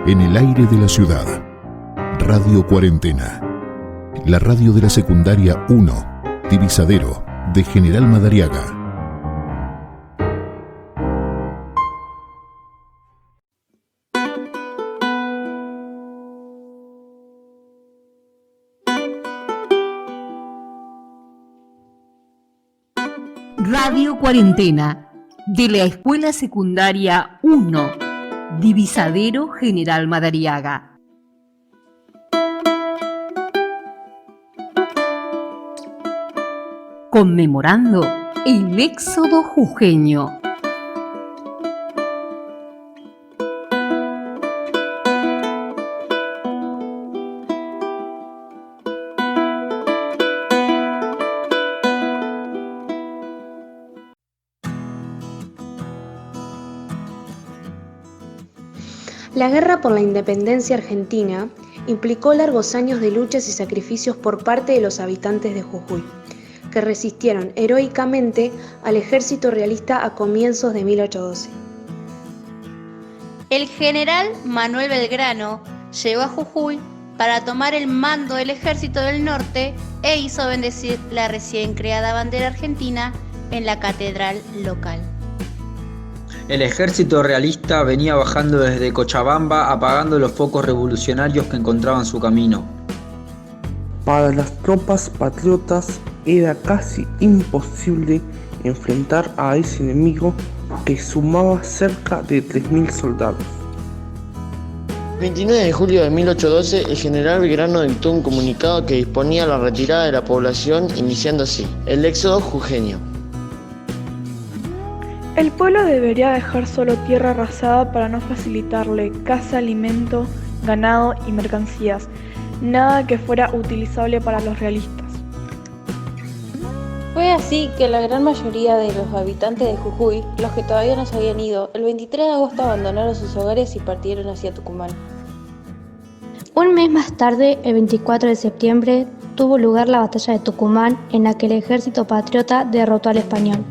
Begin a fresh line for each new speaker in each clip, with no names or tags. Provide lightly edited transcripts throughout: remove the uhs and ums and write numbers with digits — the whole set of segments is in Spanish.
En el aire de la ciudad, Radio Cuarentena, la radio de la secundaria 1, Divisadero, de General Madariaga.
Radio Cuarentena, de la Escuela Secundaria 1, Divisadero General Madariaga. Conmemorando el éxodo jujeño.
La guerra por la independencia argentina implicó largos años de luchas y sacrificios por parte de los habitantes de Jujuy, que resistieron heroicamente al ejército realista a comienzos de 1812.
El general Manuel Belgrano llegó a Jujuy para tomar el mando del ejército del norte e hizo bendecir la recién creada bandera argentina en la catedral local.
El ejército realista venía bajando desde Cochabamba apagando los focos revolucionarios que encontraban su camino.
Para las tropas patriotas era casi imposible enfrentar a ese enemigo que sumaba cerca de 3.000 soldados.
El 29 de julio de 1812, el general Belgrano dictó un comunicado que disponía la retirada de la población, iniciando así el éxodo jujeño.
El pueblo debería dejar solo tierra arrasada para no facilitarle caza, alimento, ganado y mercancías, nada que fuera utilizable para los realistas.
Fue así que la gran mayoría de los habitantes de Jujuy, los que todavía no se habían ido, el 23 de agosto abandonaron sus hogares y partieron hacia Tucumán.
Un mes más tarde, el 24 de septiembre, tuvo lugar la batalla de Tucumán, en la que el ejército patriota derrotó al español.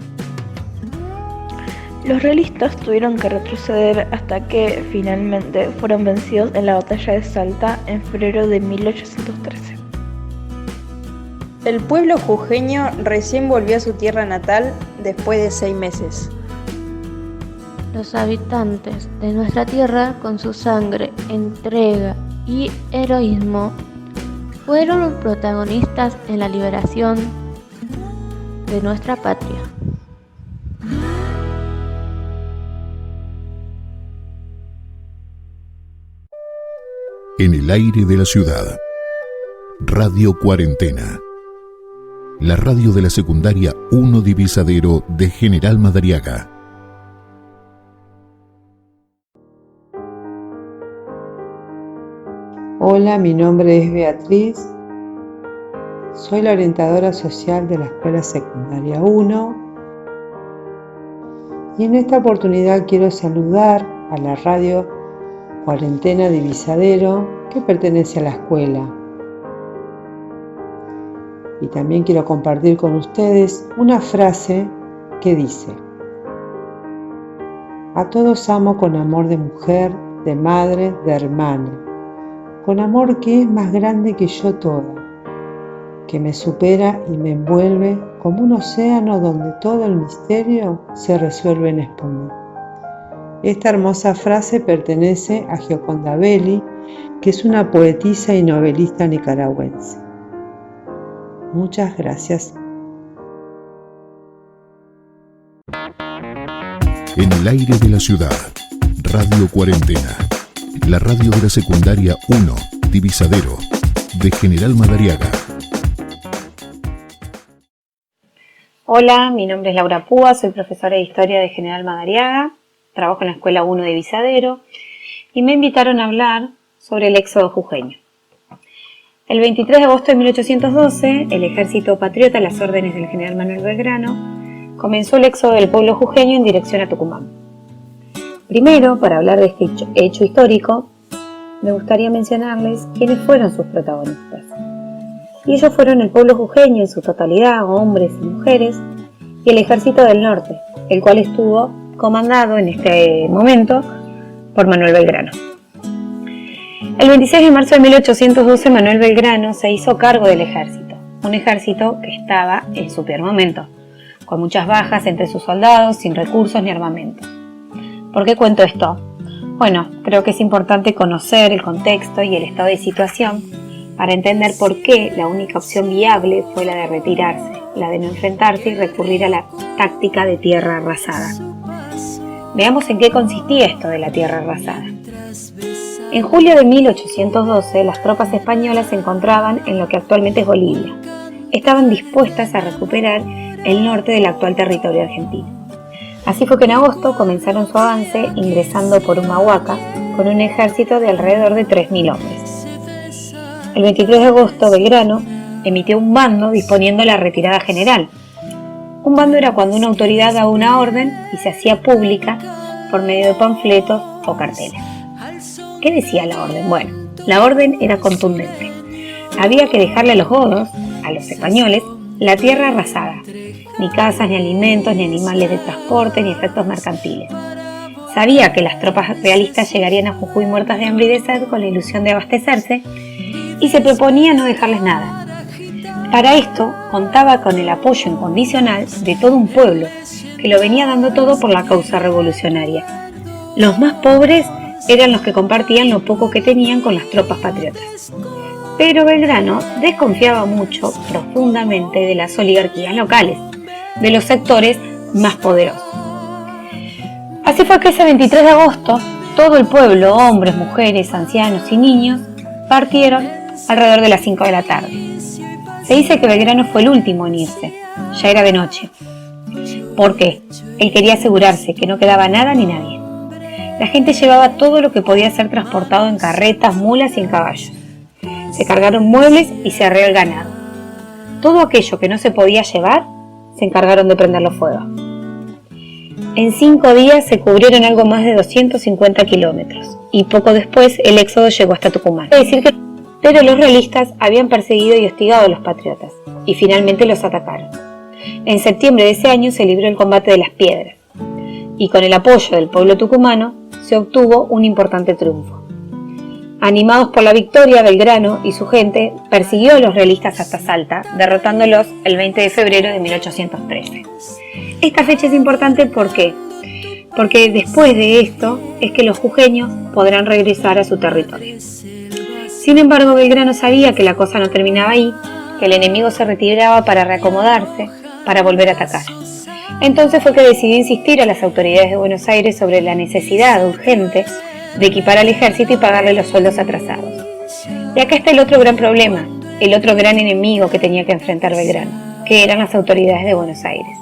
Los realistas tuvieron que retroceder hasta que, finalmente, fueron vencidos en la batalla de Salta en febrero de 1813.
El pueblo jujeño recién volvió a su tierra natal después de 6 meses.
Los habitantes de nuestra tierra, con su sangre, entrega y heroísmo, fueron los protagonistas en la liberación de nuestra patria.
En el aire de la ciudad, Radio Cuarentena, la radio de la secundaria 1 Divisadero de General Madariaga.
Hola, mi nombre es Beatriz, soy la orientadora social de la Escuela Secundaria 1 y en esta oportunidad quiero saludar a la radio Cuarentena Divisadero, que pertenece a la escuela. Y también quiero compartir con ustedes una frase que dice: a todos amo con amor de mujer, de madre, de hermana, con amor que es más grande que yo toda, que me supera y me envuelve como un océano donde todo el misterio se resuelve en espuma. Esta hermosa frase pertenece a Gioconda Belli, que es una poetisa y novelista nicaragüense. Muchas gracias.
En el aire de la ciudad, Radio Cuarentena, la radio de la secundaria 1, Divisadero, de General Madariaga.
Hola, mi nombre es Laura Púa, soy profesora de Historia de General Madariaga. Trabajo en la Escuela 1 de Divisadero y me invitaron a hablar sobre el éxodo jujeño. El 23 de agosto de 1812, el ejército patriota, a las órdenes del general Manuel Belgrano, comenzó el éxodo del pueblo jujeño en dirección a Tucumán. Primero, para hablar de este hecho histórico, me gustaría mencionarles quiénes fueron sus protagonistas. Y ellos fueron el pueblo jujeño en su totalidad, hombres y mujeres, y el ejército del norte, el cual estuvo comandado en este momento por Manuel Belgrano. El 26 de marzo de 1812 Manuel Belgrano se hizo cargo del ejército, un ejército que estaba en su peor momento, con muchas bajas entre sus soldados, sin recursos ni armamento. ¿Por qué cuento esto? Bueno, creo que es importante conocer el contexto y el estado de situación para entender por qué la única opción viable fue la de retirarse, la de no enfrentarse y recurrir a la táctica de tierra arrasada. Veamos en qué consistía esto de la tierra arrasada. En julio de 1812, las tropas españolas se encontraban en lo que actualmente es Bolivia. Estaban dispuestas a recuperar el norte del actual territorio argentino. Así fue que en agosto comenzaron su avance ingresando por Humahuaca con un ejército de alrededor de 3.000 hombres. El 23 de agosto, Belgrano emitió un bando disponiendo la retirada general. Un bando era cuando una autoridad daba una orden y se hacía pública por medio de panfletos o carteles. ¿Qué decía la orden? Bueno, la orden era contundente. Había que dejarle a los godos, a los españoles, la tierra arrasada. Ni casas, ni alimentos, ni animales de transporte, ni efectos mercantiles. Sabía que las tropas realistas llegarían a Jujuy muertas de hambre y de sed con la ilusión de abastecerse y se proponía no dejarles nada. Para esto contaba con el apoyo incondicional de todo un pueblo que lo venía dando todo por la causa revolucionaria. Los más pobres eran los que compartían lo poco que tenían con las tropas patriotas. Pero Belgrano desconfiaba mucho, profundamente, de las oligarquías locales, de los sectores más poderosos. Así fue que ese 23 de agosto, todo el pueblo, hombres, mujeres, ancianos y niños, partieron alrededor de las 5 de la tarde. Se dice que Belgrano fue el último en irse, ya era de noche. ¿Por qué? Él quería asegurarse que no quedaba nada ni nadie. La gente llevaba todo lo que podía ser transportado en carretas, mulas y en caballos. Se cargaron muebles y se arreó el ganado. Todo aquello que no se podía llevar, se encargaron de prenderlo fuego. En 5 días se cubrieron algo más de 250 kilómetros y poco después el éxodo llegó hasta Tucumán. Pero los realistas habían perseguido y hostigado a los patriotas y finalmente los atacaron. En septiembre de ese año se libró el combate de las Piedras y con el apoyo del pueblo tucumano se obtuvo un importante triunfo. Animados por la victoria, Belgrano y su gente persiguió a los realistas hasta Salta, derrotándolos el 20 de febrero de 1813. Esta fecha es importante porque después de esto es que los jujeños podrán regresar a su territorio. Sin embargo, Belgrano sabía que la cosa no terminaba ahí, que el enemigo se retiraba para reacomodarse, para volver a atacar. Entonces fue que decidió insistir a las autoridades de Buenos Aires sobre la necesidad urgente de equipar al ejército y pagarle los sueldos atrasados. Y acá está el otro gran problema, el otro gran enemigo que tenía que enfrentar Belgrano, que eran las autoridades de Buenos Aires,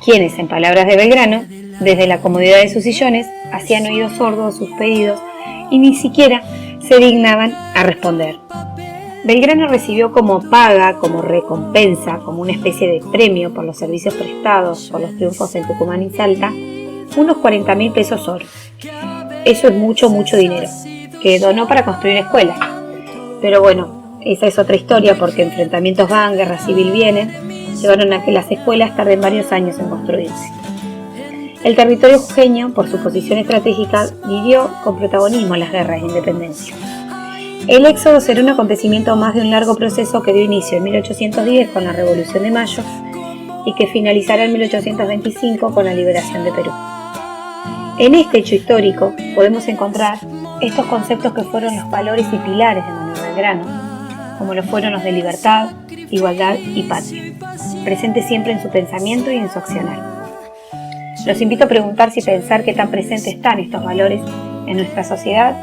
quienes, en palabras de Belgrano, desde la comodidad de sus sillones, hacían oídos sordos a sus pedidos y ni siquiera se dignaban a responder. Belgrano recibió como paga, como recompensa, como una especie de premio por los servicios prestados por los triunfos en Tucumán y Salta, unos 40.000 pesos oro. Eso es mucho dinero, que donó para construir escuelas. Pero bueno, esa es otra historia porque enfrentamientos van, guerra civil vienen, llevaron a que las escuelas tarden varios años en construirse. El territorio jujeño, por su posición estratégica, vivió con protagonismo las guerras de independencia. El éxodo será un acontecimiento más de un largo proceso que dio inicio en 1810 con la Revolución de Mayo y que finalizará en 1825 con la liberación de Perú. En este hecho histórico podemos encontrar estos conceptos que fueron los valores y pilares de Manuel Belgrano, como lo fueron los de libertad, igualdad y patria, presentes siempre en su pensamiento y en su accionar. Los invito a preguntarse y pensar qué tan presentes están estos valores en nuestra sociedad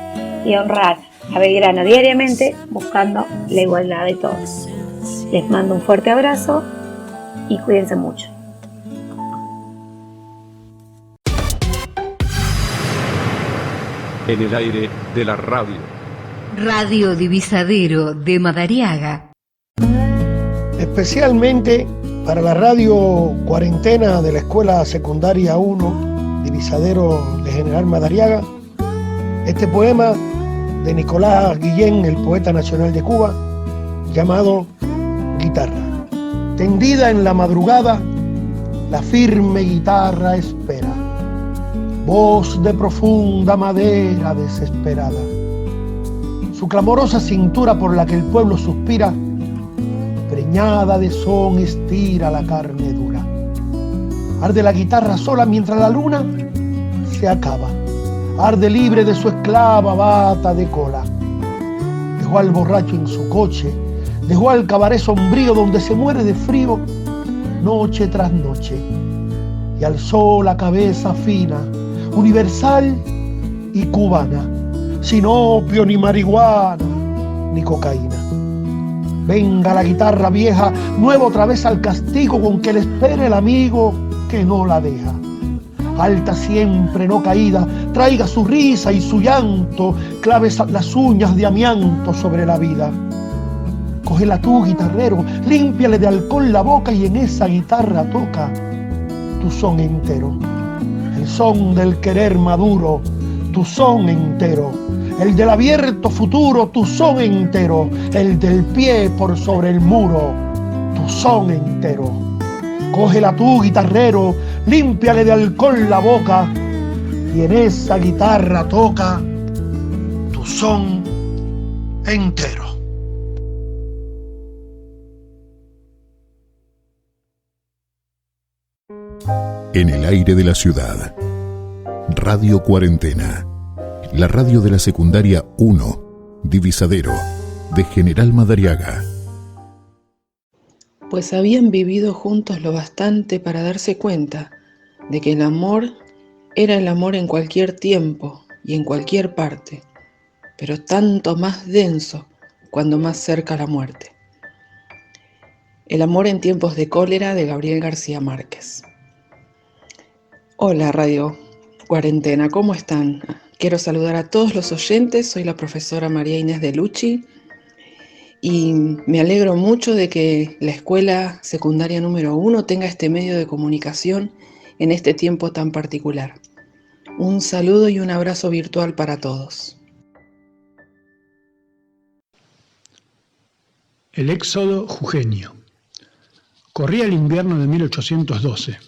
y a honrar a Belgrano diariamente buscando la igualdad de todos. Les mando un fuerte abrazo y cuídense mucho.
En el aire de la radio.
Radio Divisadero de Madariaga.
Especialmente para la radio Cuarentena de la Escuela Secundaria 1, Divisadero de General Madariaga, este poema de Nicolás Guillén, el poeta nacional de Cuba, llamado Guitarra. Tendida en la madrugada, la firme guitarra espera, voz de profunda madera desesperada. Su clamorosa cintura por la que el pueblo suspira, preñada de son estira la carne dura. Arde la guitarra sola mientras la luna se acaba. Arde libre de su esclava bata de cola. Dejó al borracho en su coche, dejó al cabaret sombrío donde se muere de frío noche tras noche, y alzó la cabeza fina, universal y cubana, sin opio ni marihuana ni cocaína. Venga la guitarra vieja, nueva otra vez al castigo con que le espere el amigo que no la deja. Alta siempre, no caída, traiga su risa y su llanto, clave las uñas de amianto sobre la vida. Cógela tú, guitarrero, límpiale de alcohol la boca y en esa guitarra toca tu son entero. El son del querer maduro, tu son entero. El del abierto futuro, tu son entero. El del pie por sobre el muro, tu son entero. Cógela tú, guitarrero, límpiale de alcohol la boca y en esa guitarra toca tu son entero.
En el aire de la ciudad, Radio Cuarentena, la radio de la secundaria 1, Divisadero, de General Madariaga.
Pues habían vivido juntos lo bastante para darse cuenta de que el amor era el amor en cualquier tiempo y en cualquier parte, pero tanto más denso cuando más cerca la muerte. El amor en tiempos de cólera, de Gabriel García Márquez. Hola Radio Cuarentena, ¿cómo están? Quiero saludar a todos los oyentes, soy la profesora María Inés de Lucci y me alegro mucho de que la escuela secundaria número 1 tenga este medio de comunicación en este tiempo tan particular. Un saludo y un abrazo virtual para todos.
El éxodo jujeño. Corría el invierno de 1812.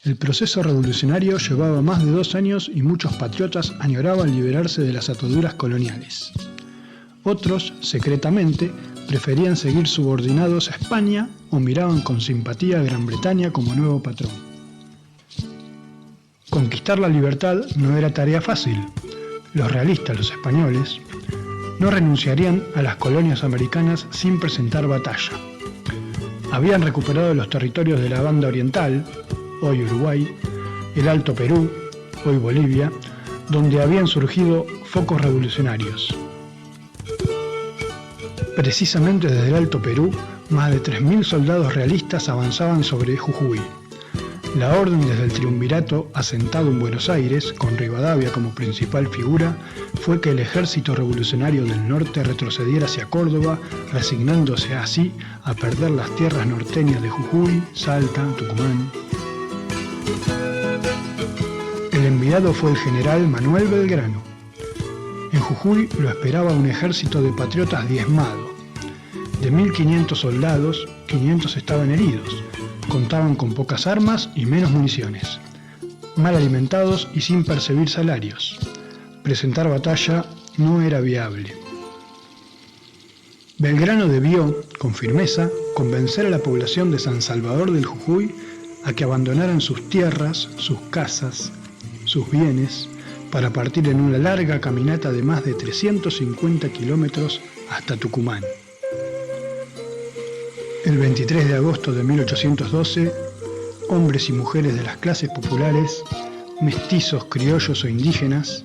El proceso revolucionario llevaba más de 2 años y muchos patriotas añoraban liberarse de las ataduras coloniales. Otros, secretamente, preferían seguir subordinados a España o miraban con simpatía a Gran Bretaña como nuevo patrón. Conquistar la libertad no era tarea fácil. Los realistas, los españoles, no renunciarían a las colonias americanas sin presentar batalla. Habían recuperado los territorios de la Banda Oriental, hoy Uruguay, el Alto Perú, hoy Bolivia, donde habían surgido focos revolucionarios. Precisamente desde el Alto Perú, más de 3.000 soldados realistas avanzaban sobre Jujuy. La orden desde el triunvirato asentado en Buenos Aires, con Rivadavia como principal figura, fue que el ejército revolucionario del norte retrocediera hacia Córdoba, resignándose así a perder las tierras norteñas de Jujuy, Salta, Tucumán. El enviado fue el general Manuel Belgrano. En Jujuy lo esperaba un ejército de patriotas diezmado. De 1.500 soldados, 500 estaban heridos. Contaban con pocas armas y menos municiones. Mal alimentados y sin percibir salarios. Presentar batalla no era viable. Belgrano debió, con firmeza, convencer a la población de San Salvador del Jujuy a que abandonaran sus tierras, sus casas, sus bienes, para partir en una larga caminata de más de 350 kilómetros hasta Tucumán. El 23 de agosto de 1812, hombres y mujeres de las clases populares, mestizos, criollos o indígenas,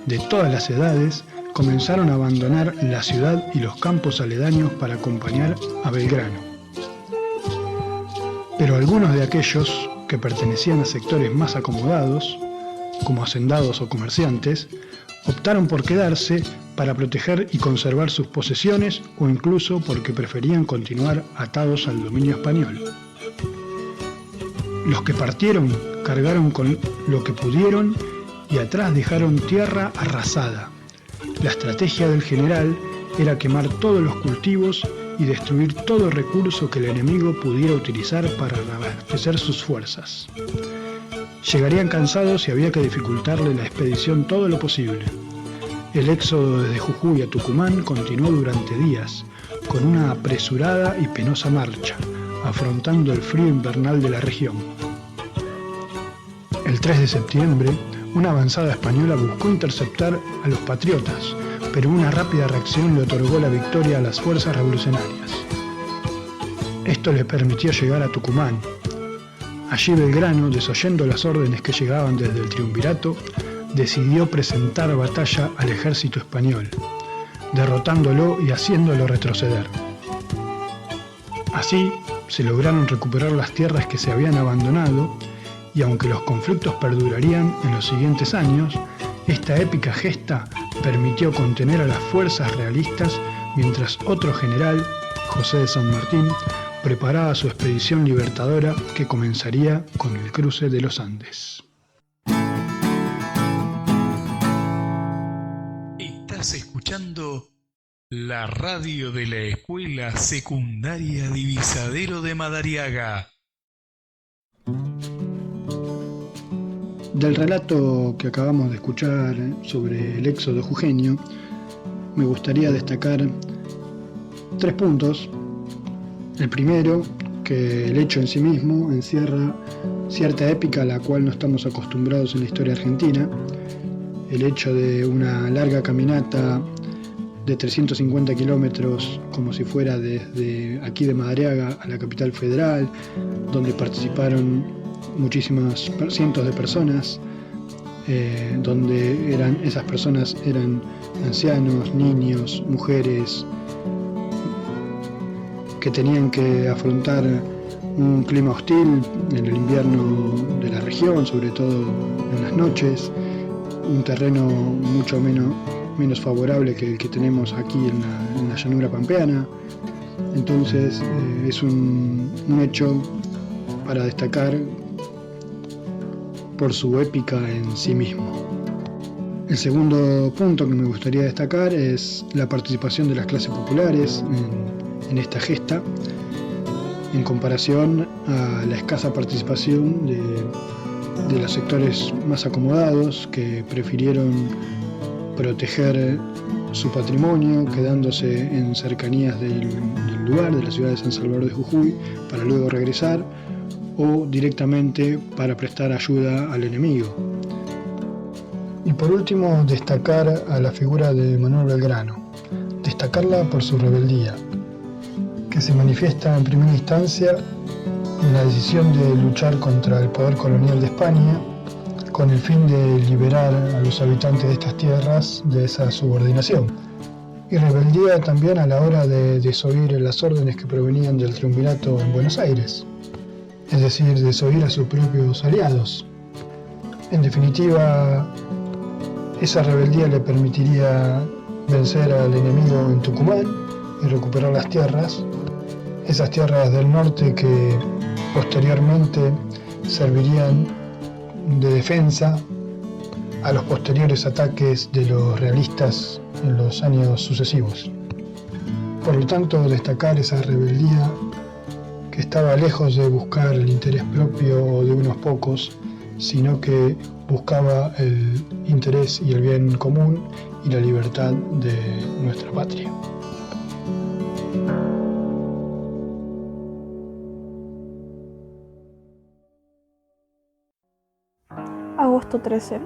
de todas las edades, comenzaron a abandonar la ciudad y los campos aledaños para acompañar a Belgrano. Pero algunos de aquellos que pertenecían a sectores más acomodados, como hacendados o comerciantes, optaron por quedarse para proteger y conservar sus posesiones o incluso porque preferían continuar atados al dominio español. Los que partieron cargaron con lo que pudieron y atrás dejaron tierra arrasada. La estrategia del general era quemar todos los cultivos y destruir todo recurso que el enemigo pudiera utilizar para abastecer sus fuerzas. Llegarían cansados y había que dificultarle la expedición todo lo posible. El éxodo desde Jujuy a Tucumán continuó durante días, con una apresurada y penosa marcha, afrontando el frío invernal de la región. El 3 de septiembre, una avanzada española buscó interceptar a los patriotas, pero una rápida reacción le otorgó la victoria a las fuerzas revolucionarias. Esto le permitió llegar a Tucumán. Allí Belgrano, desoyendo las órdenes que llegaban desde el triunvirato, decidió presentar batalla al ejército español, derrotándolo y haciéndolo retroceder. Así, se lograron recuperar las tierras que se habían abandonado, y aunque los conflictos perdurarían en los siguientes años, esta épica gesta permitió contener a las fuerzas realistas mientras otro general, José de San Martín, preparaba su expedición libertadora que comenzaría con el cruce de los Andes.
Estás escuchando la radio de la Escuela Secundaria Divisadero de Madariaga.
Del relato que acabamos de escuchar sobre el éxodo jujeño, me gustaría destacar 3 puntos. El primero, que el hecho en sí mismo encierra cierta épica a la cual no estamos acostumbrados en la historia argentina. El hecho de una larga caminata de 350 kilómetros, como si fuera desde aquí de Madariaga a la capital federal, donde participaron muchísimas cientos de personas, donde esas personas eran ancianos, niños, mujeres, que tenían que afrontar un clima hostil en el invierno de la región, sobre todo en las noches, un terreno mucho menos favorable que el que tenemos aquí en la llanura pampeana. Entonces es un hecho para destacar por su épica en sí mismo. El segundo punto que me gustaría destacar es la participación de las clases populares en esta gesta, en comparación a la escasa participación de los sectores más acomodados, que prefirieron proteger su patrimonio quedándose en cercanías del lugar, de la ciudad de San Salvador de Jujuy, para luego regresar, o directamente para prestar ayuda al enemigo. Y por último, destacar a la figura de Manuel Belgrano, destacarla por su rebeldía, que se manifiesta en primera instancia en la decisión de luchar contra el poder colonial de España, con el fin de liberar a los habitantes de estas tierras de esa subordinación, y rebeldía también a la hora de desoír las órdenes que provenían del triunvirato en Buenos Aires, es decir, desoír a sus propios aliados. En definitiva, esa rebeldía le permitiría vencer al enemigo en Tucumán y recuperar las tierras, esas tierras del norte que posteriormente servirían de defensa a los posteriores ataques de los realistas en los años sucesivos. Por lo tanto, destacar esa rebeldía que estaba lejos de buscar el interés propio de unos pocos, sino que buscaba el interés y el bien común y la libertad de nuestra patria.
Agosto 13.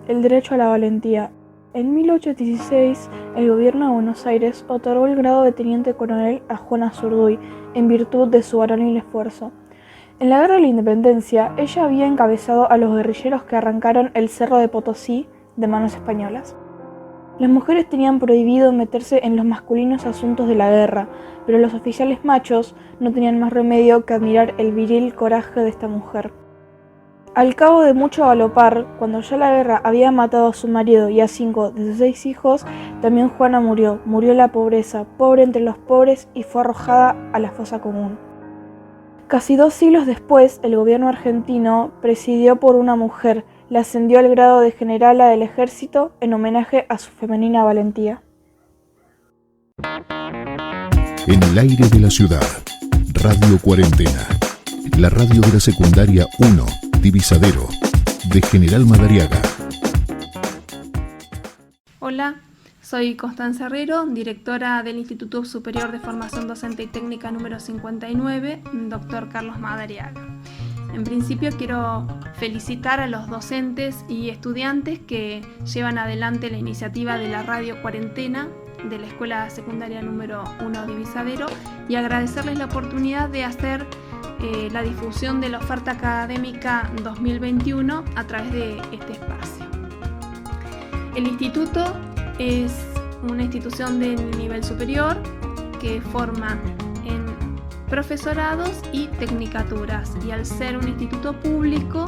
El derecho a la valentía. En 1816, el gobierno de Buenos Aires otorgó el grado de teniente coronel a Juana Zurduy en virtud de su varonil esfuerzo. En la Guerra de la Independencia, ella había encabezado a los guerrilleros que arrancaron el Cerro de Potosí de manos españolas. Las mujeres tenían prohibido meterse en los masculinos asuntos de la guerra, pero los oficiales machos no tenían más remedio que admirar el viril coraje de esta mujer. Al cabo de mucho galopar, cuando ya la guerra había matado a su marido y a 5 de sus 6 hijos, también Juana murió en la pobreza, pobre entre los pobres, y fue arrojada a la fosa común. Casi 2 siglos después, el gobierno argentino, presidido por una mujer, le ascendió al grado de generala del ejército en homenaje a su femenina valentía.
En el aire de la ciudad, Radio Cuarentena, la radio de la secundaria 1, Divisadero, de General Madariaga.
Hola, soy Constanza Herrero, directora del Instituto Superior de Formación Docente y Técnica número 59, Dr. Carlos Madariaga. En principio quiero felicitar a los docentes y estudiantes que llevan adelante la iniciativa de la Radio Cuarentena de la Escuela Secundaria número 1 Divisadero y agradecerles la oportunidad de hacer la difusión de la oferta académica 2021 a través de este espacio. El instituto es una institución de nivel superior que forma en profesorados y tecnicaturas, y al ser un instituto público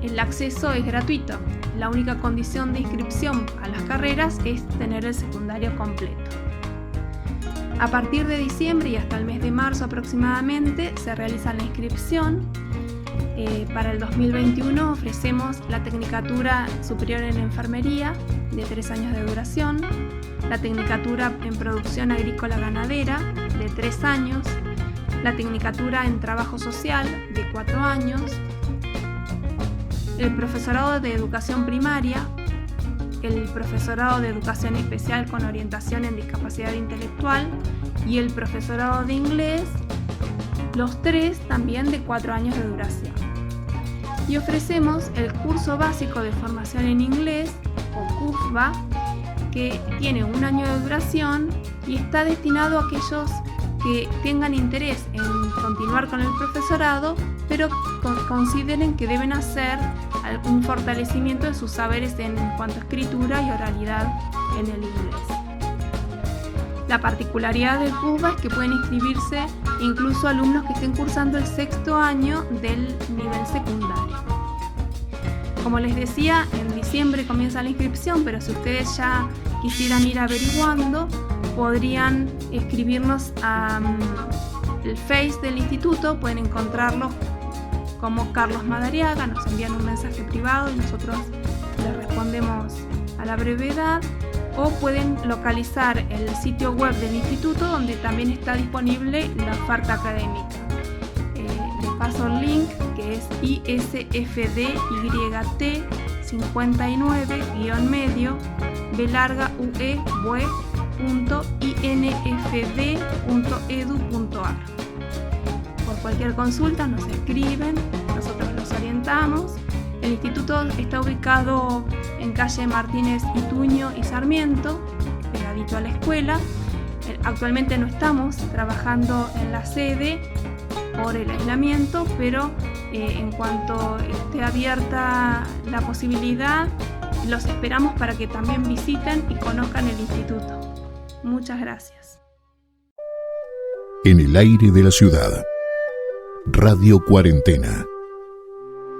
el acceso es gratuito. La única condición de inscripción a las carreras es tener el secundario completo. A partir de diciembre y hasta el mes de marzo aproximadamente se realiza la inscripción. Para el 2021 ofrecemos la Tecnicatura Superior en Enfermería de 3 años de duración, la Tecnicatura en Producción Agrícola Ganadera de 3 años, la Tecnicatura en Trabajo Social de 4 años, el Profesorado de Educación Primaria, el Profesorado de Educación Especial con orientación en discapacidad intelectual y el Profesorado de Inglés, los 3 también de 4 años de duración. Y ofrecemos el curso básico de formación en inglés, o CUFBA, que tiene 1 año de duración y está destinado a aquellos que tengan interés en continuar con el profesorado, pero consideren que deben hacer algún fortalecimiento de sus saberes en cuanto a escritura y oralidad en el inglés. La particularidad del CUFBA es que pueden inscribirse incluso alumnos que estén cursando el 6º año del nivel secundario. Como les decía, en diciembre comienza la inscripción, pero si ustedes ya quisieran ir averiguando, podrían escribirnos al Face del instituto, pueden encontrarlo como Carlos Madariaga, nos envían un mensaje privado y nosotros les respondemos a la brevedad, o pueden localizar el sitio web del instituto donde también está disponible la oferta académica. Les paso el link, que es isfdyt-ue.infd.edu.ar. Por cualquier consulta nos escriben, nosotros los orientamos. El instituto está ubicado en calle Martínez Ituño y Sarmiento, pegadito a la escuela. Actualmente no estamos trabajando en la sede por el aislamiento, pero en cuanto esté abierta la posibilidad, los esperamos para que también visiten y conozcan el instituto. Muchas gracias.
En el aire de la ciudad, Radio Cuarentena,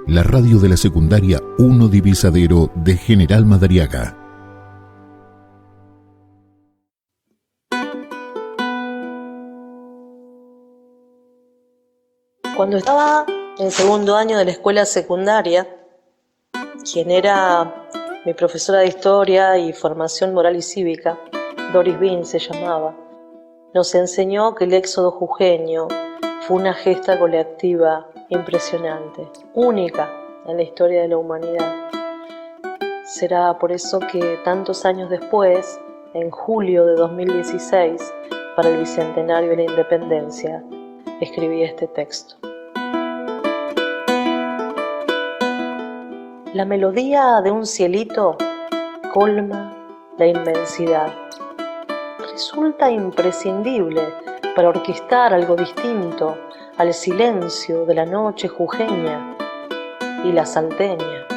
la radio de la secundaria 1 Divisadero de General Madariaga.
Cuando estaba en 2º año de la escuela secundaria, quien era mi profesora de historia y formación moral y cívica, Doris Bean se llamaba, nos enseñó que el éxodo jujeño fue una gesta colectiva impresionante, única en la historia de la humanidad. Será por eso que tantos años después, en julio de 2016, para el Bicentenario de la Independencia, escribí este texto. La melodía de un cielito colma la inmensidad. Resulta imprescindible para orquestar algo distinto al silencio de la noche jujeña y la salteña,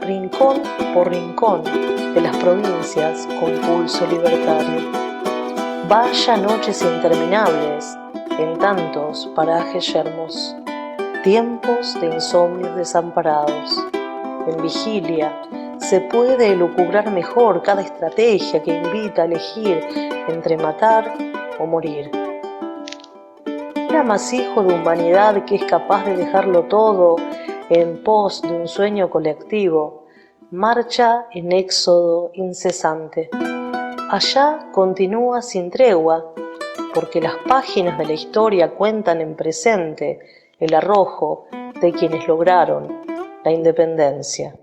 rincón por rincón de las provincias con pulso libertario. Vaya noches interminables en tantos parajes yermos, tiempos de insomnios desamparados. En vigilia se puede elucubrar mejor cada estrategia que invita a elegir entre matar o morir. Un amasijo de humanidad que es capaz de dejarlo todo en pos de un sueño colectivo, marcha en éxodo incesante. Allá continúa sin tregua, porque las páginas de la historia cuentan en presente el arrojo de quienes lograron la independencia.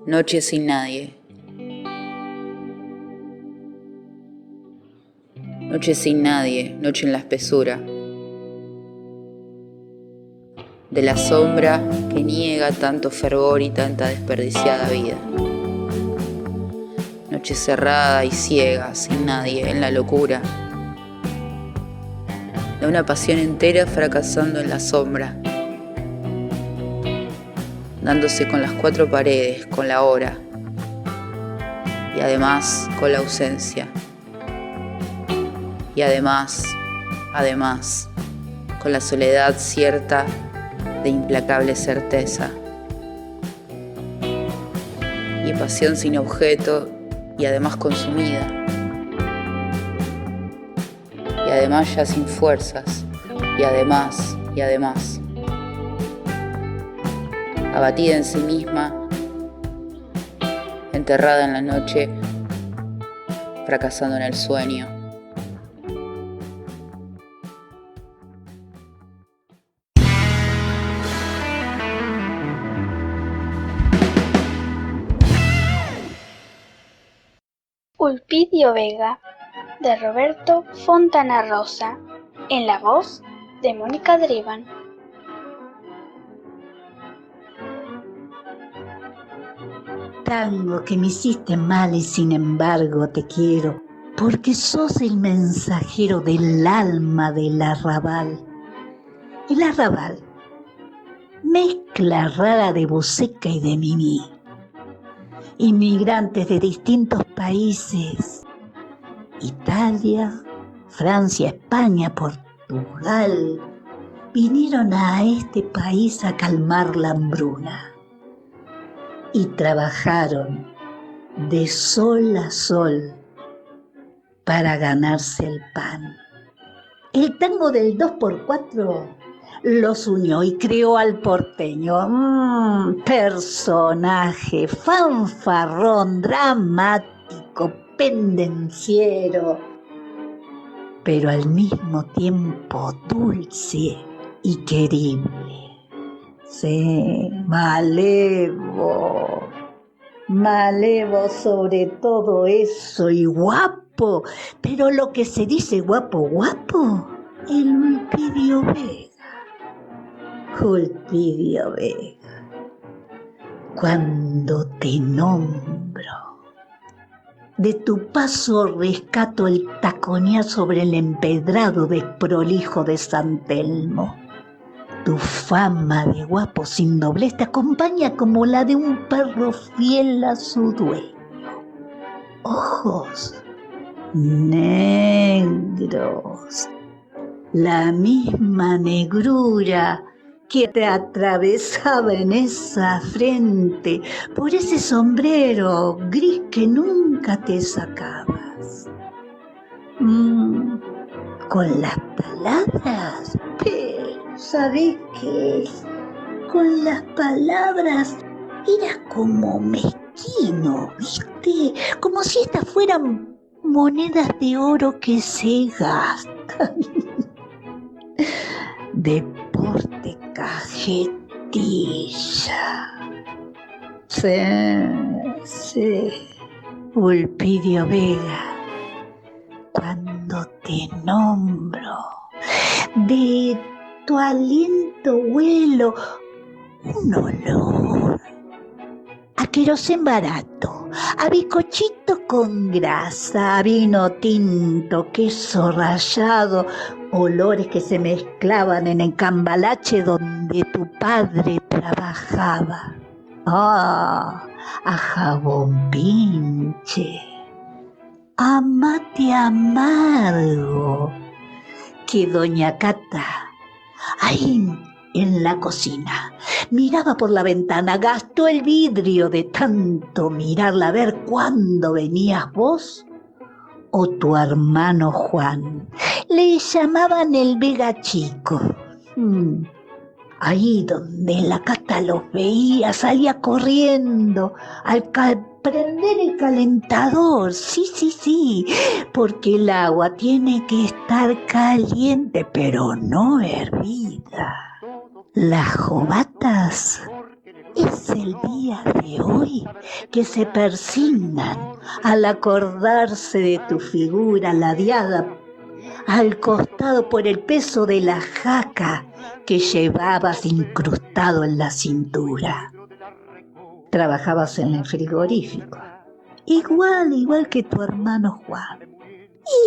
Noche sin nadie. Noche sin nadie, noche en la espesura de la sombra que niega tanto fervor y tanta desperdiciada vida. Noche cerrada y ciega, sin nadie, en la locura de una pasión entera fracasando en la sombra, dándose con las cuatro paredes, con la hora y además con la ausencia. Y además, con la soledad cierta de implacable certeza. Y pasión sin objeto y además consumida. Y además ya sin fuerzas. Y además. Abatida en sí misma, enterrada en la noche, fracasando en el sueño.
Ulpidio Vega, de Roberto Fontana Rosa, en la voz de Mónica Dreban.
Tango que me hiciste mal y sin embargo te quiero, porque sos el mensajero del alma del arrabal. El arrabal, mezcla rara de Buceca y de Mimí. Inmigrantes de distintos países, Italia, Francia, España, Portugal, vinieron a este país a calmar la hambruna y trabajaron de sol a sol para ganarse el pan. El tango del 2x4 los unió y creó al porteño, personaje fanfarrón, dramático, pendenciero, pero al mismo tiempo dulce y querible. Sí, malevo sobre todo eso y guapo, pero lo que se dice guapo, el Ulpidio Vega, cuando te nombro, de tu paso rescato el taconear sobre el empedrado desprolijo de San Telmo. Tu fama de guapo sin doblez te acompaña como la de un perro fiel a su dueño. Ojos negros, la misma negrura que te atravesaba en esa frente por ese sombrero gris que nunca te sacabas. Con las palabras, pero ¿sabés qué? Con las palabras era como mezquino, ¿viste? Como si estas fueran monedas de oro que se gastan. Deporte cajetilla. Sí. Ulpidio Vega, cuando te nombro, de tu aliento huelo un olor a querosén barato, a bizcochito con grasa, a vino tinto, queso rallado, olores que se mezclaban en el cambalache donde tu padre trabajaba. A jabón pinche, a mate amargo, que doña Cata, ahí en la cocina, miraba por la ventana, gastó el vidrio de tanto mirarla a ver cuándo venías vos o tu hermano Juan. Le llamaban el Vega Chico. Ahí donde la Cata los veía, salía corriendo al prender el calentador. Sí, porque el agua tiene que estar caliente, pero no hervida. Las jovatas es el día de hoy que se persignan al acordarse de tu figura ladeada al costado por el peso de la jaca que llevabas incrustado en la cintura. Trabajabas en el frigorífico, igual que tu hermano Juan.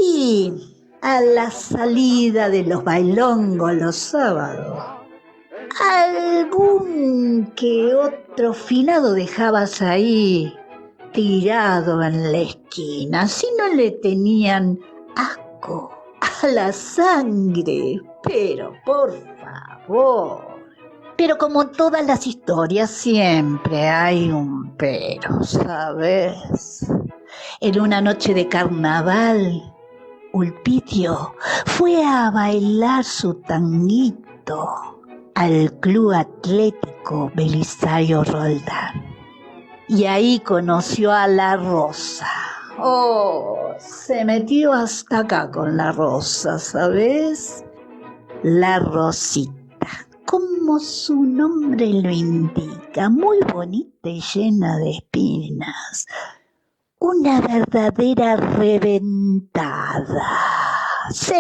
Y a la salida de los bailongos los sábados, algún que otro finado dejabas ahí tirado en la esquina, si no le tenían asco a la sangre, pero por favor. Pero como en todas las historias siempre hay un pero, ¿sabes? En una noche de carnaval, Ulpidio fue a bailar su tanguito al Club Atlético Belisario Roldán. Y ahí conoció a la Rosa. Oh, se metió hasta acá con la Rosa, ¿sabes? La Rosita, como su nombre lo indica, muy bonita y llena de espinas. Una verdadera reventada. Sí,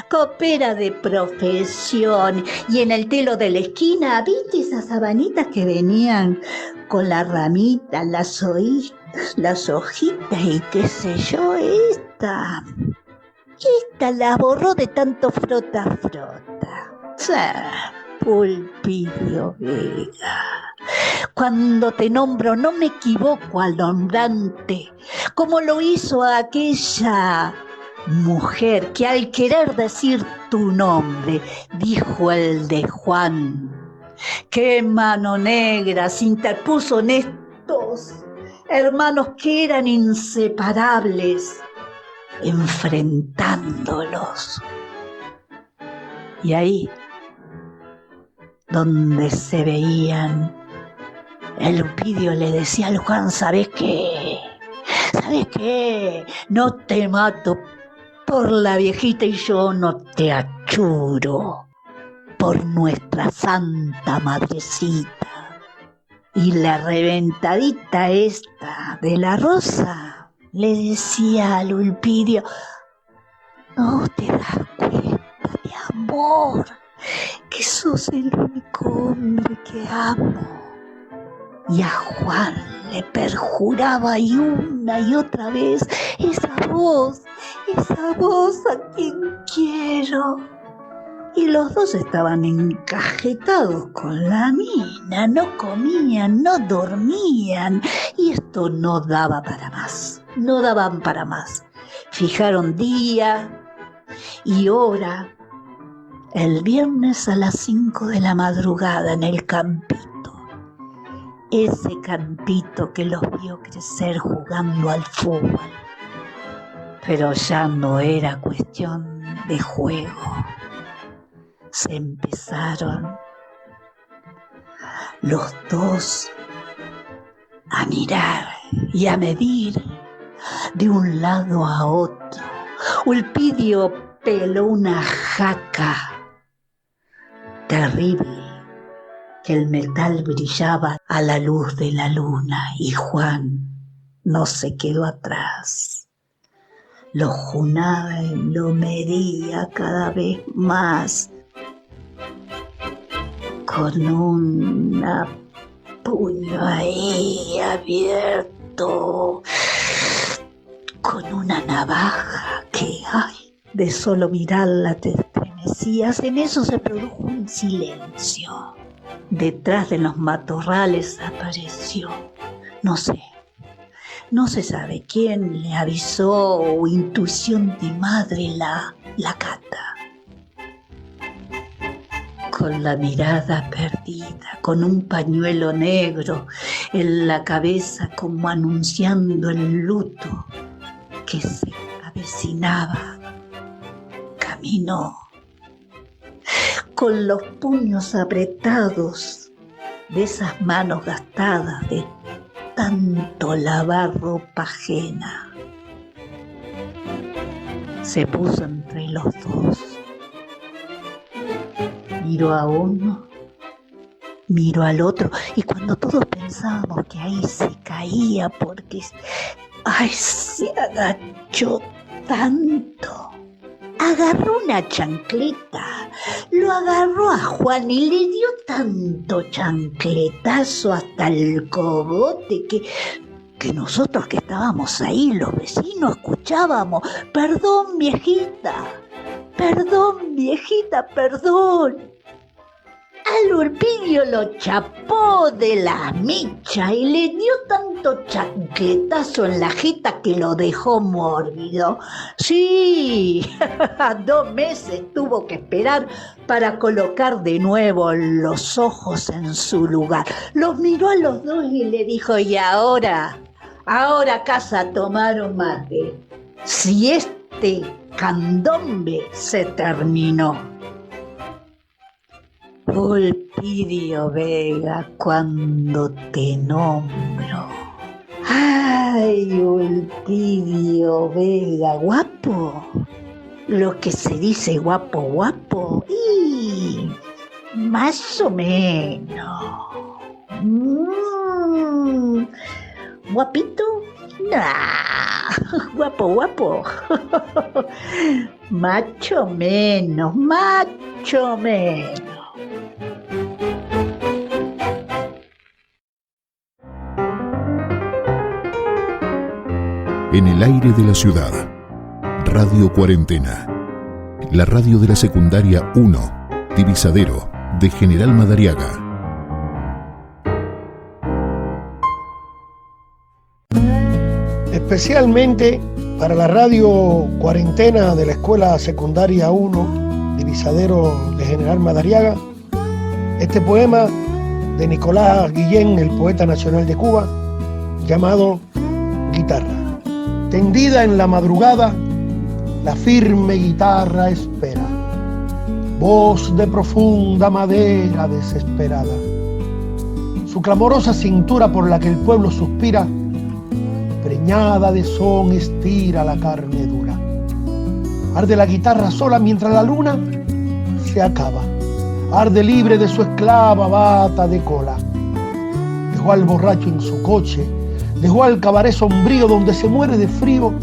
copera de profesión. Y en el telo de la esquina, ¿viste esas sabanitas que venían con la ramita, las hojitas y qué sé yo? Esta la borró de tanto frota. Sí, Ulpidio Vega. Cuando te nombro no me equivoco al nombrante, como lo hizo aquella mujer que al querer decir tu nombre dijo el de Juan. Qué mano negra se interpuso en estos hermanos que eran inseparables, enfrentándolos. Y ahí, donde se veían, el Ulpidio le decía al Juan: ¿sabes qué? No te mato por la viejita y yo no te achuro por nuestra santa madrecita. Y la reventadita esta de la Rosa le decía al Ulpidio: no te das cuenta, mi amor, que sos el único hombre que amo. Y a Juan le perjuraba y una y otra vez: esa voz a quien quiero. Y los dos estaban encajetados con la mina, no comían, no dormían, y esto no daba para más, no daban para más. Fijaron día y hora, el viernes a las 5 de la madrugada en el campito. Ese campito que los vio crecer jugando al fútbol. Pero ya no era cuestión de juego. Se empezaron los dos a mirar y a medir de un lado a otro. Ulpidio peló una jaca terrible, que el metal brillaba a la luz de la luna, y Juan no se quedó atrás. Lo junaba y lo medía cada vez más, con un puño ahí abierto, con una navaja que, ay, de solo mirarla te estremecías. En eso se produjo un silencio. Detrás de los matorrales apareció, no se sabe quién le avisó, o intuición de madre, la Cata. Con la mirada perdida, con un pañuelo negro en la cabeza como anunciando el luto que se avecinaba, caminó con los puños apretados de esas manos gastadas de tanto lavar ropa ajena. Se puso entre los dos, miró a uno miró al otro y cuando todos pensábamos que ahí se caía porque se agachó tanto, agarró una chancleta, lo agarró a Juan y le dio tanto chancletazo hasta el cogote que nosotros que estábamos ahí, los vecinos, escuchábamos: perdón viejita, perdón. Al Urpidio lo chapó de la micha y le dio tanto chancletazo en la jeta que lo dejó mórbido. Sí, 2 meses tuvo que esperar para colocar de nuevo los ojos en su lugar. Los miró a los dos y le dijo: y ahora casa a tomar un mate. Si este candombe se terminó. Ulpidio Vega, cuando te nombro. Ay, Ulpidio Vega, guapo. Lo que se dice guapo, y más o menos. ¿Guapito? Nah, guapo. Macho menos.
En el aire de la ciudad, Radio Cuarentena, la radio de la secundaria 1, Divisadero, de General Madariaga.
Especialmente para la radio Cuarentena de la Escuela Secundaria 1, Divisadero de General Madariaga, este poema de Nicolás Guillén, el poeta nacional de Cuba, llamado Guitarra. Tendida en la madrugada, la firme guitarra espera, voz de profunda madera desesperada. Su clamorosa cintura por la que el pueblo suspira, preñada de son estira la carne dura. Arde la guitarra sola mientras la luna se acaba. Arde libre de su esclava bata de cola. Dejó al borracho en su coche, dejó al cabaret sombrío donde se muere de frío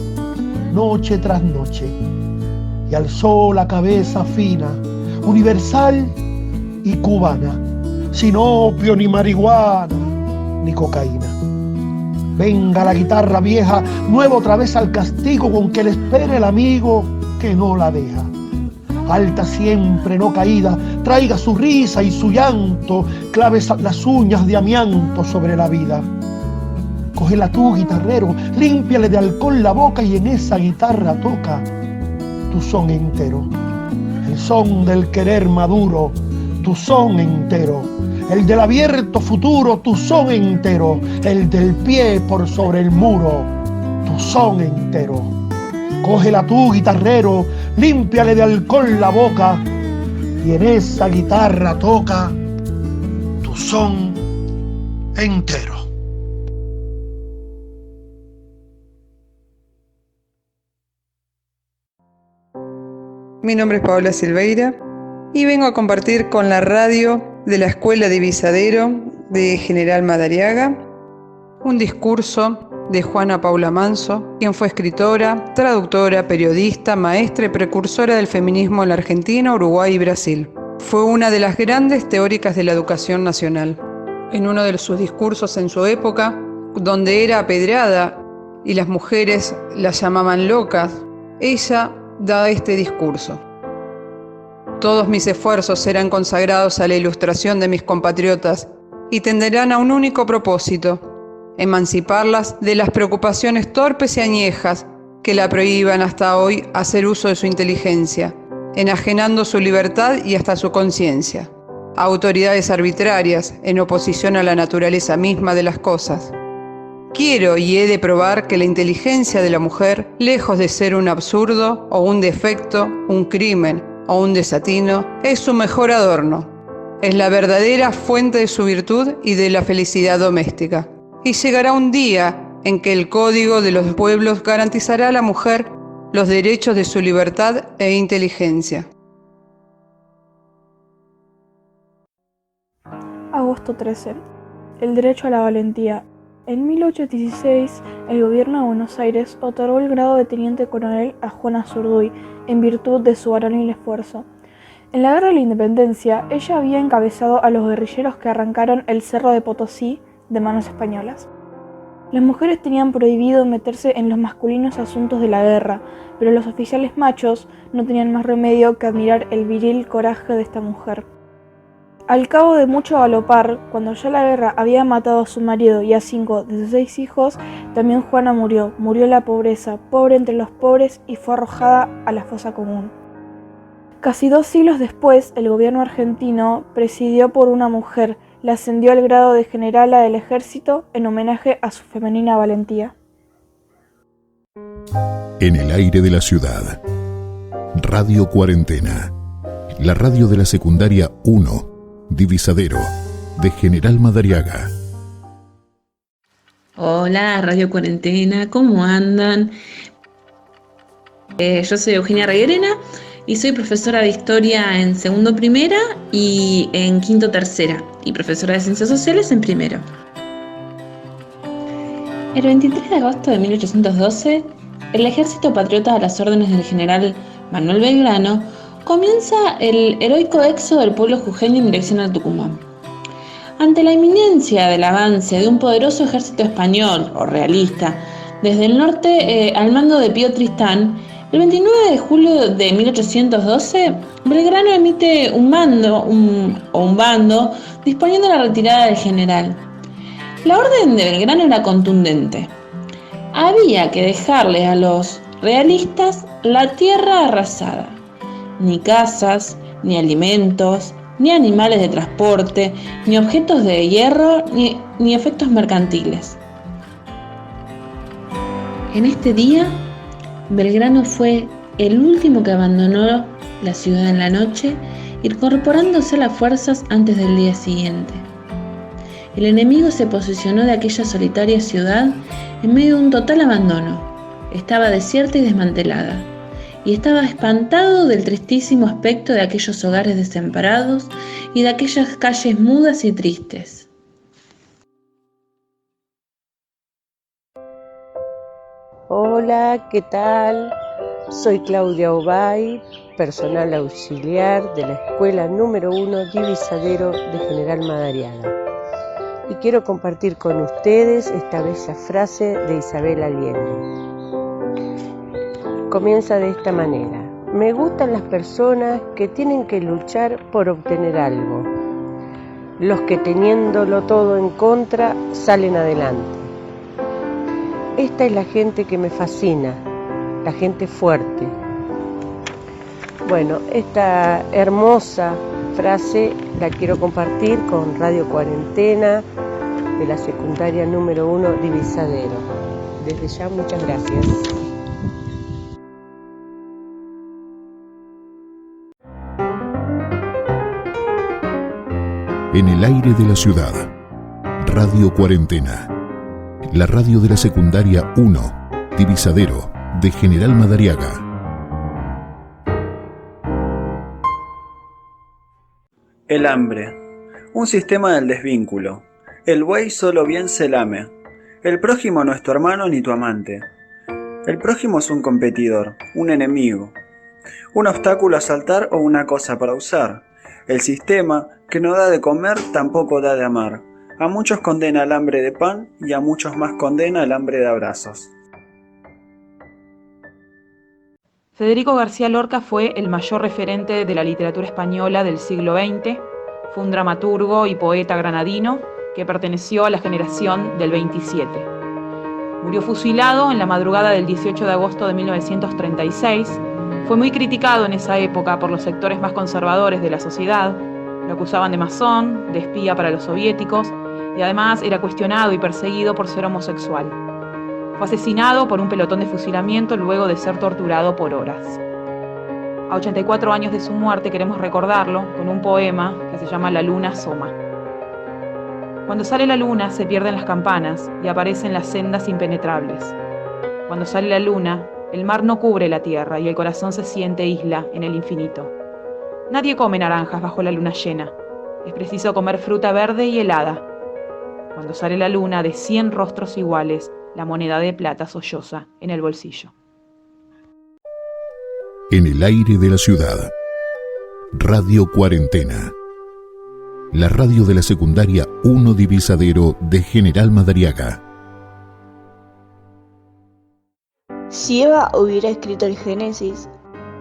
noche tras noche, y alzó la cabeza fina, universal y cubana, sin opio ni marihuana ni cocaína. Venga la guitarra vieja, nueva otra vez al castigo con que le espera el amigo que no la deja. Alta siempre, no caída, traiga su risa y su llanto, clave las uñas de amianto sobre la vida. Cógela tú, guitarrero, límpiale de alcohol la boca y en esa guitarra toca tu son entero. El son del querer maduro, tu son entero. El del abierto futuro, tu son entero. El del pie por sobre el muro, tu son entero. Cógela tú, guitarrero, límpiale de alcohol la boca y en esa guitarra toca tu son entero.
Mi nombre es Paola Silveira y vengo a compartir con la radio de la Escuela Divisadero de General Madariaga un discurso de Juana Paula Manso, quien fue escritora, traductora, periodista, maestra y precursora del feminismo en la Argentina, Uruguay y Brasil. Fue una de las grandes teóricas de la educación nacional. En uno de sus discursos en su época, donde era apedreada y las mujeres la llamaban locas, ella da este discurso. Todos mis esfuerzos serán consagrados a la ilustración de mis compatriotas y tenderán a un único propósito: emanciparlas de las preocupaciones torpes y añejas que la prohíban hasta hoy hacer uso de su inteligencia, enajenando su libertad y hasta su conciencia, a autoridades arbitrarias en oposición a la naturaleza misma de las cosas. Quiero y he de probar que la inteligencia de la mujer, lejos de ser un absurdo o un defecto, un crimen o un desatino, es su mejor adorno. Es la verdadera fuente de su virtud y de la felicidad doméstica. Y llegará un día en que el Código de los Pueblos garantizará a la mujer los derechos de su libertad e inteligencia.
Agosto 13. El derecho a la valentía. En 1816, el gobierno de Buenos Aires otorgó el grado de teniente coronel a Juana Zurduy, en virtud de su varonil esfuerzo. En la Guerra de la Independencia, ella había encabezado a los guerrilleros que arrancaron el Cerro de Potosí de manos españolas. Las mujeres tenían prohibido meterse en los masculinos asuntos de la guerra, pero los oficiales machos no tenían más remedio que admirar el viril coraje de esta mujer. Al cabo de mucho galopar, cuando ya la guerra había matado a su marido y a 5 de sus 6 hijos, también Juana murió en la pobreza, pobre entre los pobres, y fue arrojada a la fosa común. Casi 2 siglos después, el gobierno argentino, presidido por una mujer, le ascendió al grado de generala del ejército en homenaje a su femenina valentía.
En el aire de la ciudad. Radio Cuarentena. La radio de la secundaria 1, Divisadero, de General Madariaga.
Hola, Radio Cuarentena, ¿cómo andan? Yo soy Eugenia Reguerena y soy profesora de Historia en segundo primera y en quinto tercera, y profesora de Ciencias Sociales en primero. El 23 de agosto de 1812, el Ejército Patriota a las órdenes del general Manuel Belgrano comienza el heroico éxodo del pueblo jujeño en dirección al Tucumán. Ante la inminencia del avance de un poderoso ejército español o realista desde el norte al mando de Pío Tristán, el 29 de julio de 1812, Belgrano emite un bando disponiendo la retirada del general. La orden de Belgrano era contundente. Había que dejarle a los realistas la tierra arrasada. Ni casas, ni alimentos, ni animales de transporte, ni objetos de hierro, ni efectos mercantiles. En este día, Belgrano fue el último que abandonó la ciudad en la noche, incorporándose a las fuerzas antes del día siguiente. El enemigo se posicionó de aquella solitaria ciudad en medio de un total abandono. Estaba desierta y desmantelada, y estaba espantado del tristísimo aspecto de aquellos hogares desamparados y de aquellas calles mudas y tristes.
Hola, ¿qué tal? Soy Claudia Obay, personal auxiliar de la escuela número 1 Divisadero de General Madariaga. Y quiero compartir con ustedes esta bella frase de Isabel Allende. Comienza de esta manera: me gustan las personas que tienen que luchar por obtener algo, los que teniéndolo todo en contra salen adelante. Esta es la gente que me fascina, la gente fuerte. Bueno, esta hermosa frase la quiero compartir con Radio Cuarentena de la secundaria número 1 Divisadero. Desde ya, muchas gracias.
En el aire de la ciudad. Radio Cuarentena. La radio de la secundaria 1, Divisadero, de General Madariaga.
El hambre. Un sistema del desvínculo. El buey solo bien se lame. El prójimo no es tu hermano ni tu amante. El prójimo es un competidor, un enemigo, un obstáculo a saltar o una cosa para usar. El sistema que no da de comer tampoco da de amar. A muchos condena al hambre de pan y a muchos más condena al hambre de abrazos.
Federico García Lorca fue el mayor referente de la literatura española del siglo XX. Fue un dramaturgo y poeta granadino que perteneció a la generación del 27. Murió fusilado en la madrugada del 18 de agosto de 1936. Fue muy criticado en esa época por los sectores más conservadores de la sociedad. Lo acusaban de masón, de espía para los soviéticos, y además era cuestionado y perseguido por ser homosexual. Fue asesinado por un pelotón de fusilamiento luego de ser torturado por horas. A 84 años de su muerte queremos recordarlo con un poema que se llama La luna asoma. Cuando sale la luna se pierden las campanas y aparecen las sendas impenetrables. Cuando sale la luna, el mar no cubre la tierra y el corazón se siente isla en el infinito. Nadie come naranjas bajo la luna llena. Es preciso comer fruta verde y helada. Cuando sale la luna de 100 rostros iguales, la moneda de plata solloza en el bolsillo.
En el aire de la ciudad. Radio Cuarentena. La radio de la secundaria 1 Divisadero de General Madariaga.
Si Eva hubiera escrito el Génesis,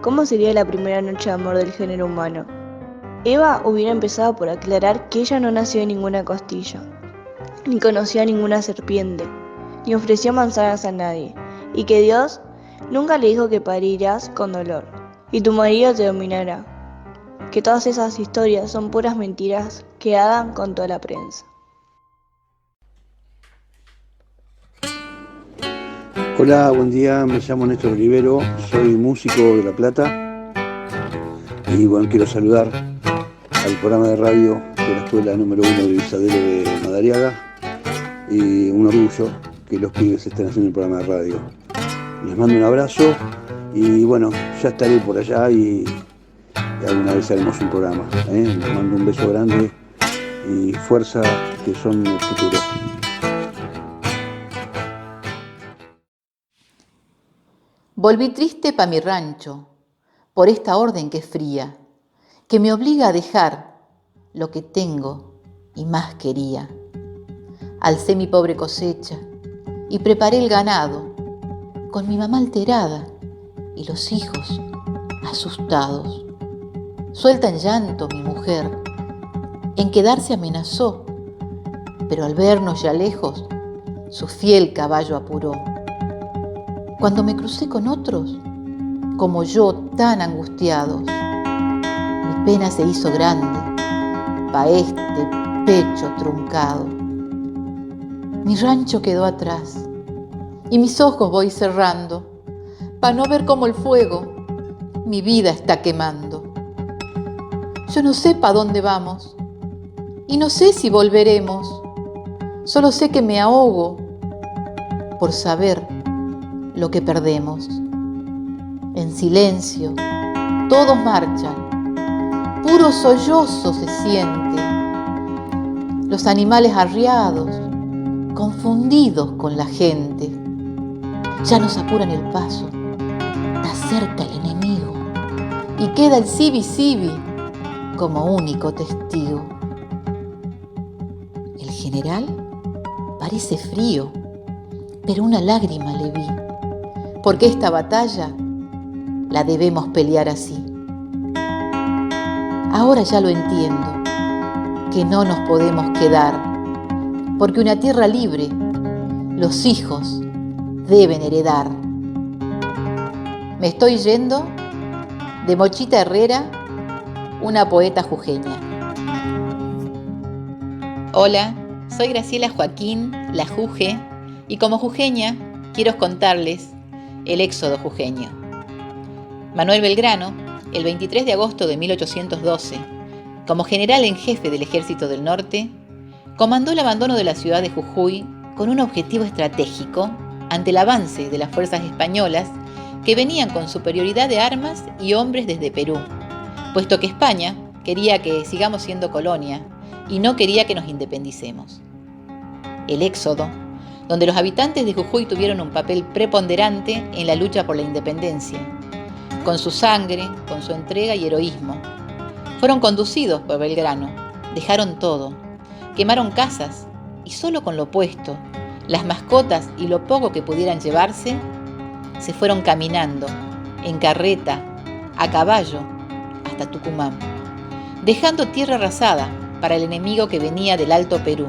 ¿cómo sería la primera noche de amor del género humano? Eva hubiera empezado por aclarar que ella no nació de ninguna costilla, ni conoció a ninguna serpiente, ni ofreció manzanas a nadie, y que Dios nunca le dijo que parirás con dolor, y tu marido te dominará. Que todas esas historias son puras mentiras que Adán contó a la prensa.
Hola, buen día, me llamo Néstor Rivero, soy músico de La Plata y bueno, quiero saludar al programa de radio de la escuela número 1 de Divisadero de Madariaga y un orgullo que los pibes estén haciendo el programa de radio. Les mando un abrazo y bueno, ya estaré por allá y alguna vez haremos un programa. Les mando un beso grande y fuerza, que son el futuro.
Volví triste pa' mi rancho, por esta orden que es fría, que me obliga a dejar lo que tengo y más quería. Alcé mi pobre cosecha y preparé el ganado, con mi mamá alterada y los hijos asustados. Suelta en llanto mi mujer, en quedarse amenazó, pero al vernos ya lejos, su fiel caballo apuró. Cuando me crucé con otros, como yo tan angustiados, mi pena se hizo grande, pa' este pecho truncado. Mi rancho quedó atrás, y mis ojos voy cerrando, pa' no ver cómo el fuego mi vida está quemando. Yo no sé pa' dónde vamos, y no sé si volveremos, solo sé que me ahogo por saber lo que perdemos. En silencio, todos marchan, puro sollozo se siente. Los animales arriados, confundidos con la gente, ya nos apuran el paso, está cerca el enemigo, y queda el Sibi como único testigo. El general parece frío, pero una lágrima le vi, porque esta batalla la debemos pelear así. Ahora ya lo entiendo, que no nos podemos quedar, porque una tierra libre los hijos deben heredar. Me estoy yendo de Mochita Herrera, una poeta jujeña. Hola, soy Graciela Joaquín, la Juge, y como jujeña quiero contarles el éxodo jujeño. Manuel Belgrano, el 23 de agosto de 1812, como general en jefe del Ejército del Norte, comandó el abandono de la ciudad de Jujuy con un objetivo estratégico ante el avance de las fuerzas españolas que venían con superioridad de armas y hombres desde Perú, puesto que España quería que sigamos siendo colonia y no quería que nos independicemos. El éxodo, donde los habitantes de Jujuy tuvieron un papel preponderante en la lucha por la independencia, con su sangre, con su entrega y heroísmo. Fueron conducidos por Belgrano, dejaron todo, quemaron casas y solo con lo puesto, las mascotas y lo poco que pudieran llevarse, se fueron caminando, en carreta, a caballo, hasta Tucumán, dejando tierra arrasada para el enemigo que venía del Alto Perú,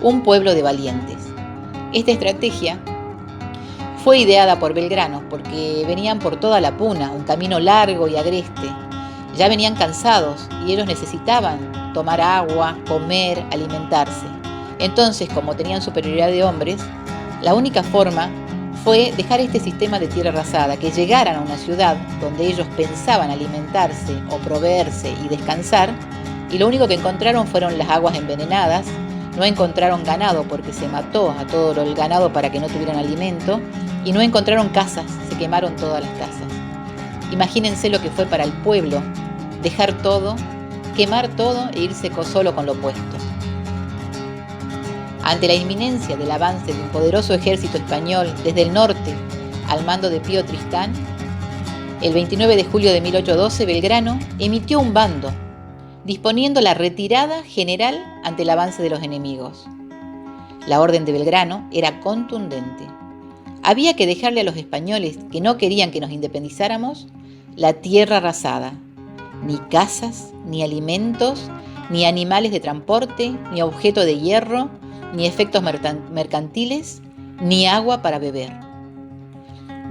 un pueblo de valientes. Esta estrategia fue ideada por Belgrano porque venían por toda la puna, un camino largo y agreste. Ya venían cansados y ellos necesitaban tomar agua, comer, alimentarse. Entonces, como tenían superioridad de hombres, la única forma fue dejar este sistema de tierra arrasada, que llegaran a una ciudad donde ellos pensaban alimentarse o proveerse y descansar, y lo único que encontraron fueron las aguas envenenadas. No encontraron ganado porque se mató a todo el ganado para que no tuvieran alimento, y no encontraron casas, se quemaron todas las casas. Imagínense lo que fue para el pueblo dejar todo, quemar todo e irse solo con lo puesto. Ante la inminencia del avance de un poderoso ejército español desde el norte al mando de Pío Tristán, el 29 de julio de 1812 Belgrano emitió un bando, disponiendo la retirada general ante el avance de los enemigos. La orden de Belgrano era contundente. Había que dejarle a los españoles que no querían que nos independizáramos la tierra arrasada. Ni casas, ni alimentos, ni animales de transporte, ni objeto de hierro, ni efectos mercantiles, ni agua para beber.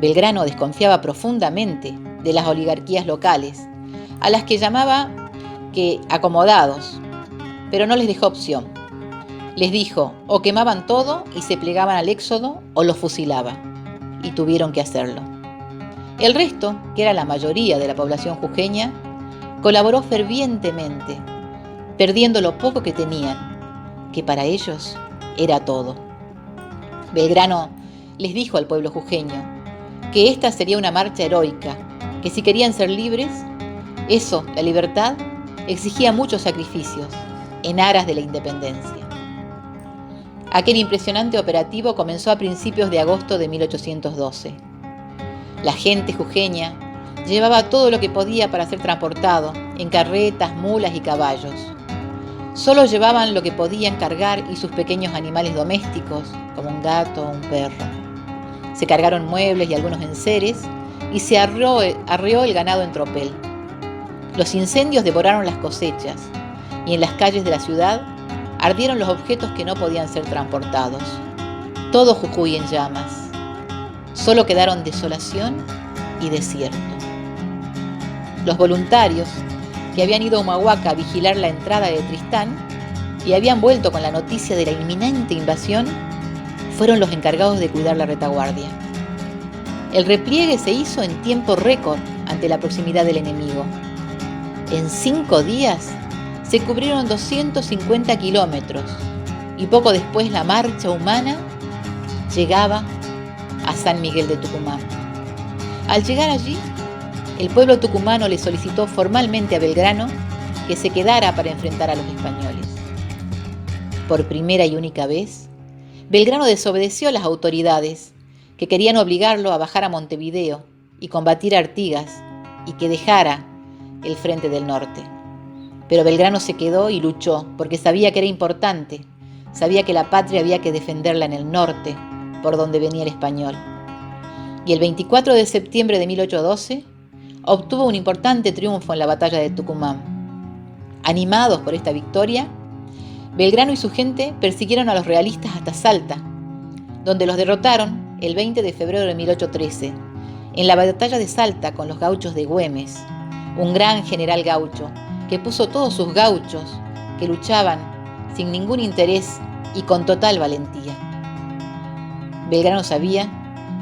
Belgrano desconfiaba profundamente de las oligarquías locales, a las que llamaba que acomodados, pero no les dejó opción. Les dijo o quemaban todo y se plegaban al éxodo o los fusilaba, y tuvieron que hacerlo. El resto, que era la mayoría de la población jujeña, colaboró fervientemente, perdiendo lo poco que tenían, que para ellos era todo. Belgrano les dijo al pueblo jujeño que esta sería una marcha heroica, que si querían ser libres, eso, la libertad, exigía muchos sacrificios en aras de la independencia. Aquel impresionante operativo comenzó a principios de agosto de 1812. La gente jujeña llevaba todo lo que podía para ser transportado en carretas, mulas y caballos. Solo llevaban lo que podían cargar y sus pequeños animales domésticos, como un gato o un perro. Se cargaron muebles y algunos enseres y se arreó el ganado en tropel. Los incendios devoraron las cosechas y en las calles de la ciudad ardieron los objetos que no podían ser transportados. Todo Jujuy en llamas. Solo quedaron desolación y desierto. Los voluntarios, que habían ido a Humahuaca a vigilar la entrada de Tristán y habían vuelto con la noticia de la inminente invasión, fueron los encargados de cuidar la retaguardia. El repliegue se hizo en tiempo récord ante la proximidad del enemigo. En 5 días se cubrieron 250 kilómetros y poco después la marcha humana llegaba a San Miguel de Tucumán. Al llegar allí, el pueblo tucumano le solicitó formalmente a Belgrano que se quedara para enfrentar a los españoles. Por primera y única vez, Belgrano desobedeció a las autoridades que querían obligarlo a bajar a Montevideo y combatir a Artigas y que dejara el frente del norte. Pero Belgrano se quedó y luchó porque sabía que era importante, sabía que la patria había que defenderla en el norte, por donde venía el español. Y el 24 de septiembre de 1812 obtuvo un importante triunfo en la batalla de Tucumán. Animados por esta victoria, Belgrano y su gente persiguieron a los realistas hasta Salta, donde los derrotaron el 20 de febrero de 1813, en la batalla de Salta con los gauchos de Güemes, un gran general gaucho que puso todos sus gauchos que luchaban sin ningún interés y con total valentía. Belgrano sabía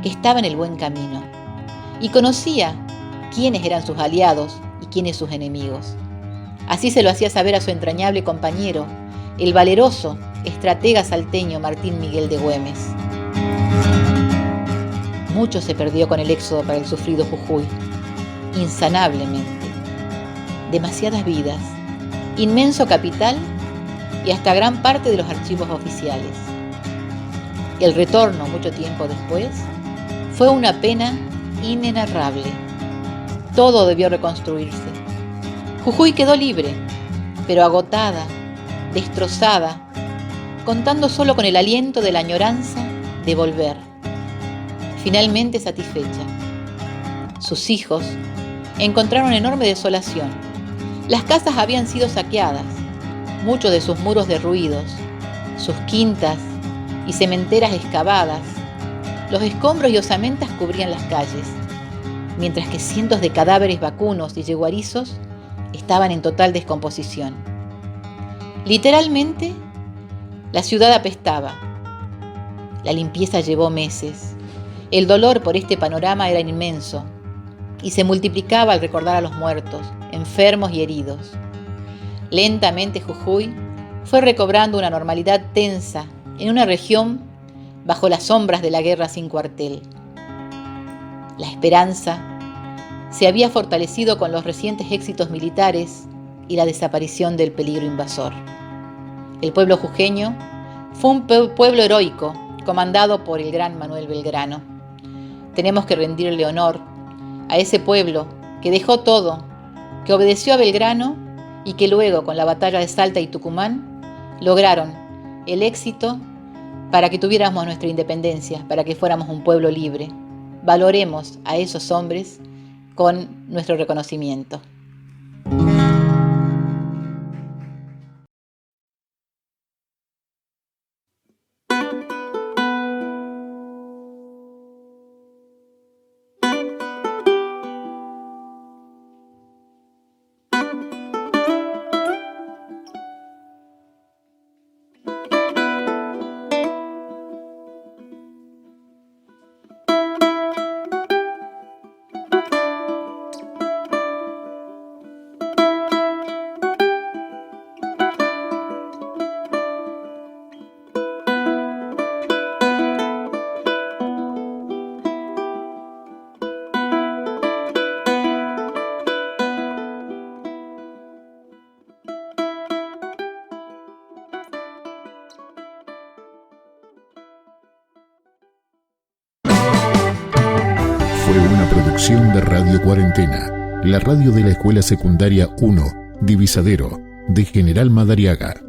que estaba en el buen camino y conocía quiénes eran sus aliados y quiénes sus enemigos. Así se lo hacía saber a su entrañable compañero, el valeroso estratega salteño Martín Miguel de Güemes. Mucho se perdió con el éxodo para el sufrido Jujuy, insanablemente. Demasiadas vidas, inmenso capital y hasta gran parte de los archivos oficiales. El retorno, mucho tiempo después, fue una pena inenarrable. Todo debió reconstruirse. Jujuy quedó libre, pero agotada, destrozada, contando solo con el aliento de la añoranza de volver. Finalmente satisfecha. Sus hijos encontraron enorme desolación. Las casas habían sido saqueadas, muchos de sus muros derruidos, sus quintas y cementeras excavadas. Los escombros y osamentas cubrían las calles, mientras que cientos de cadáveres vacunos y yeguarizos estaban en total descomposición. Literalmente, la ciudad apestaba. La limpieza llevó meses. El dolor por este panorama era inmenso y se multiplicaba al recordar a los muertos, enfermos y heridos. Lentamente Jujuy fue recobrando una normalidad tensa en una región bajo las sombras de la guerra sin cuartel. La esperanza se había fortalecido con los recientes éxitos militares y la desaparición del peligro invasor. El pueblo jujeño fue un pueblo heroico, comandado por el gran Manuel Belgrano. Tenemos que rendirle honor a ese pueblo que dejó todo, que obedeció a Belgrano y que luego, con la batalla de Salta y Tucumán, lograron el éxito para que tuviéramos nuestra independencia, para que fuéramos un pueblo libre. Valoremos a esos hombres con nuestro reconocimiento.
Una producción de Radio Cuarentena, la radio de la Escuela Secundaria 1, Divisadero, de General Madariaga.